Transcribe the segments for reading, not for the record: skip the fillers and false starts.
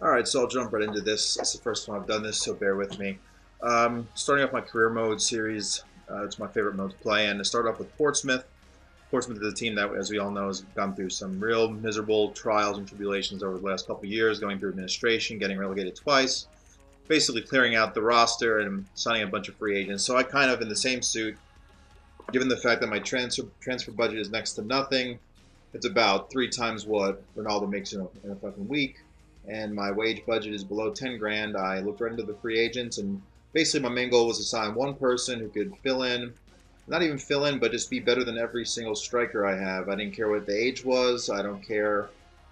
Alright, so I'll jump right into this. It's the first time I've done this, so bear with me. Starting off my career mode series, it's my favorite mode to play, and to start off with Portsmouth. Portsmouth is a team that, as we all know, has gone through some real miserable trials and tribulations over the last couple of years, going through administration, getting relegated twice, basically clearing out the roster and signing a bunch of free agents. So I kind of, in the same suit, given the fact that my transfer budget is next to nothing, it's about 3 times what Ronaldo makes in a fucking week, and my wage budget is below 10 grand. I looked right into the free agents, and basically my main goal was to sign one person who could fill in, not even fill in, but just be better than every single striker I have. I didn't care what the age was. I don't care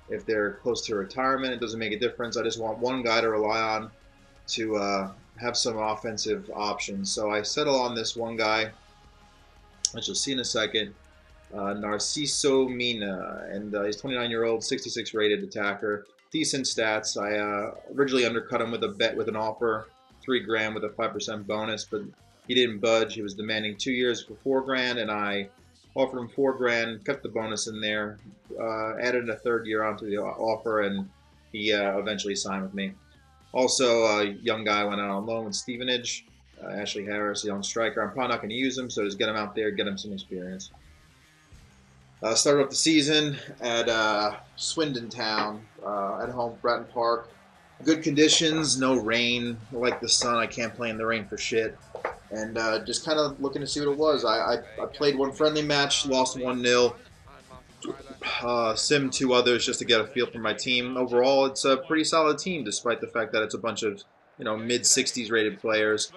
if they're close to retirement. It doesn't make a difference. I just want one guy to rely on to have some offensive options. So I settle on this one guy, which you'll see in a second, Narciso Mina, and he's 29-year-old, 66 rated attacker. Decent stats. I originally undercut him with a bet with an offer, 3 grand with a 5% bonus, but he didn't budge. He was demanding 2 years for 4 grand, and I offered him 4 grand, kept the bonus in there, added a 3rd year onto the offer, and he eventually signed with me. Also, a young guy went out on loan with Stevenage, Ashley Harris, a young striker. I'm probably not going to use him, so just get him out there, get him some experience. Started off the season at Swindon Town, at home, Bratton Park. Good conditions, no rain. I like the sun. I can't play in the rain for shit. And just kind of looking to see what it was. I played one friendly match, lost 1-0. Sim 2 others just to get a feel for my team. Overall, it's a pretty solid team, despite the fact that it's a bunch of mid-60s rated players,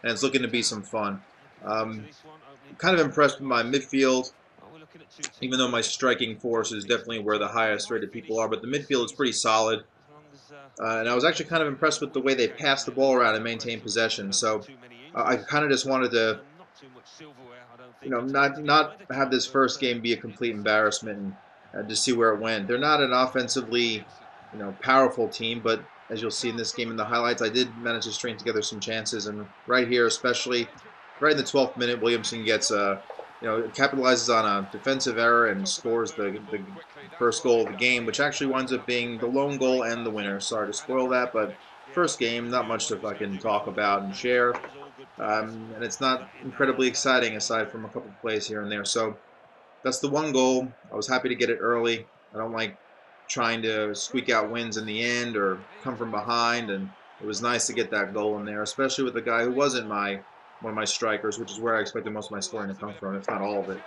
and it's looking to be some fun. Kind of impressed with my midfield, even though my striking force is definitely where the highest rated people are, but the midfield is pretty solid. And I was actually kind of impressed with the way they passed the ball around and maintained possession. So I kind of just wanted to, not have this first game be a complete embarrassment and just see where it went. They're not an offensively, powerful team, but as you'll see in this game in the highlights, I did manage to string together some chances. And right here, especially right in the 12th minute, Williamson gets capitalizes on a defensive error and scores the first goal of the game, which actually winds up being the lone goal and the winner. Sorry to spoil that, but first game, not much to fucking talk about and share. And it's not incredibly exciting aside from a couple of plays here and there. So that's the one goal. I was happy to get it early. I don't like trying to squeak out wins in the end or come from behind, and it was nice to get that goal in there, especially with the guy who wasn't one of my strikers, which is where I expected most of my scoring to come from, if not all of it.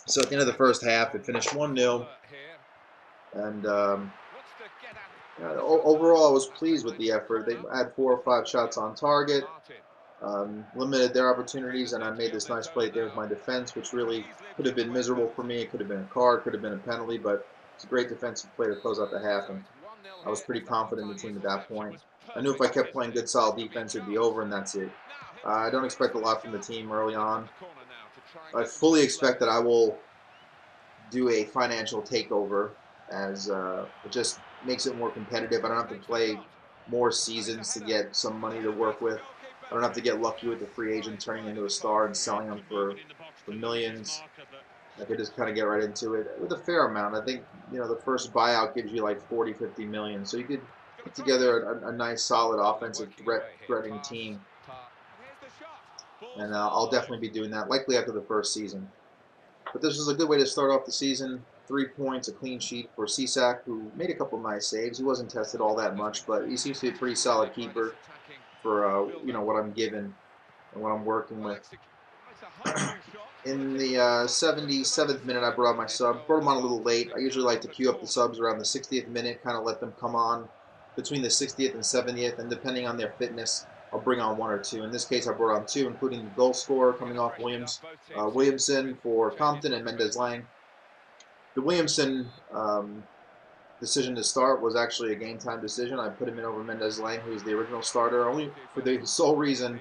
So at the end of the first half, it finished 1-0, and overall I was pleased with the effort. They had 4 or 5 shots on target, limited their opportunities, and I made this nice play there with my defense, which really could have been miserable for me. It could have been a card, could have been a penalty, but it's a great defensive play to close out the half, and I was pretty confident in the team at that point. I knew if I kept playing good, solid defense, it'd be over, and that's it. I don't expect a lot from the team early on. I fully expect that I will do a financial takeover, as it just makes it more competitive. I don't have to play more seasons to get some money to work with. I don't have to get lucky with the free agent turning into a star and selling them for millions. I could just kind of get right into it with a fair amount. I think, the first buyout gives you like 40, 50 million. So you could put together a nice, solid offensive threatening team. And I'll definitely be doing that, likely after the first season. But this was a good way to start off the season. 3 points, a clean sheet for Cisak, who made a couple nice saves. He wasn't tested all that much, but he seems to be a pretty solid keeper for what I'm given and what I'm working with. In the 77th minute, I brought my sub. Brought him on a little late. I usually like to queue up the subs around the 60th minute, kind of let them come on between the 60th and 70th, and depending on their fitness, I'll bring on 1 or 2. In this case, I brought on 2, including the goal scorer coming off Williamson for Compton and Mendez-Lang. The Williamson decision to start was actually a game-time decision. I put him in over Mendez-Lang, who's the original starter, only for the sole reason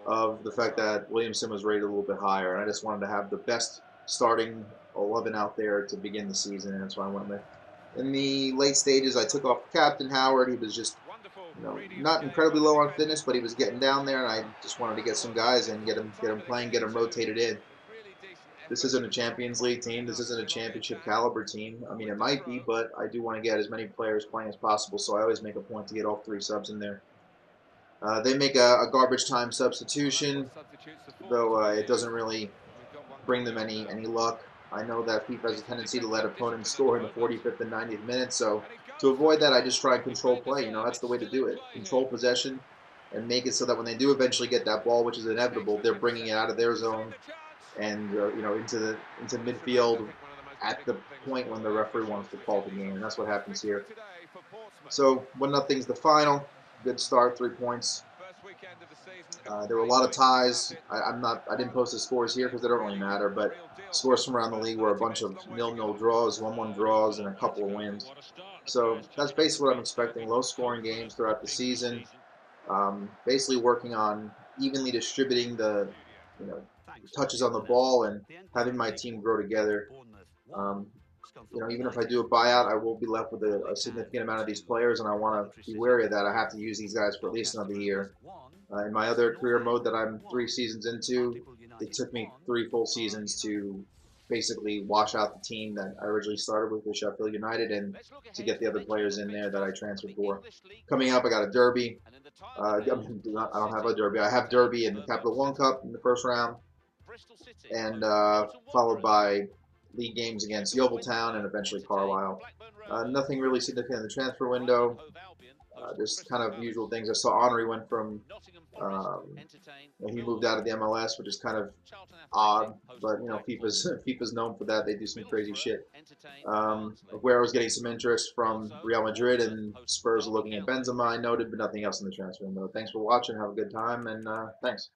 of the fact that Williamson was rated a little bit higher, and I just wanted to have the best starting 11 out there to begin the season, and that's why I went with. In the late stages, I took off Captain Howard. He was just, not incredibly low on fitness, but he was getting down there, and I just wanted to get some guys in, get him playing, get him rotated in. This isn't a Champions League team. This isn't a championship caliber team. I mean, it might be, but I do want to get as many players playing as possible, so I always make a point to get all 3 subs in there. They make a garbage time substitution, though it doesn't really bring them any luck. I know that FIFA has a tendency to let opponents score in the 45th and 90th minute, so to avoid that, I just try and control play. You know, that's the way to do it. Control possession and make it so that when they do eventually get that ball, which is inevitable, they're bringing it out of their zone and you know, into midfield at the point when the referee wants to call the game, and that's what happens here. So 1-0's the final. Good start, 3 points. There were a lot of ties. I didn't post the scores here because they don't really matter, but scores from around the league were a bunch of 0-0 draws, 1-1 draws, and a couple of wins. So that's basically what I'm expecting: low-scoring games throughout the season. Basically working on evenly distributing the touches on the ball and having my team grow together. Even if I do a buyout, I will be left with a significant amount of these players, and I want to be wary of that. I have to use these guys for at least another year. In my other career mode that I'm 3 seasons into, it took me 3 full seasons to basically wash out the team that I originally started with Sheffield United, and to get the other players in there that I transferred for. Coming up, I got a derby. I don't have a derby. I have derby in the Capital One Cup in the first round, and followed by league games against Yeovil and eventually Carlisle. Nothing really significant in the transfer window. Just kind of usual things. I saw Henry went from, he moved out of the MLS, which is kind of odd, but FIFA's known for that. They do some crazy shit. Aguero's getting some interest from Real Madrid, and Spurs are looking at Benzema, I noted, but nothing else in the transfer window. Thanks for watching. Have a good time, and thanks.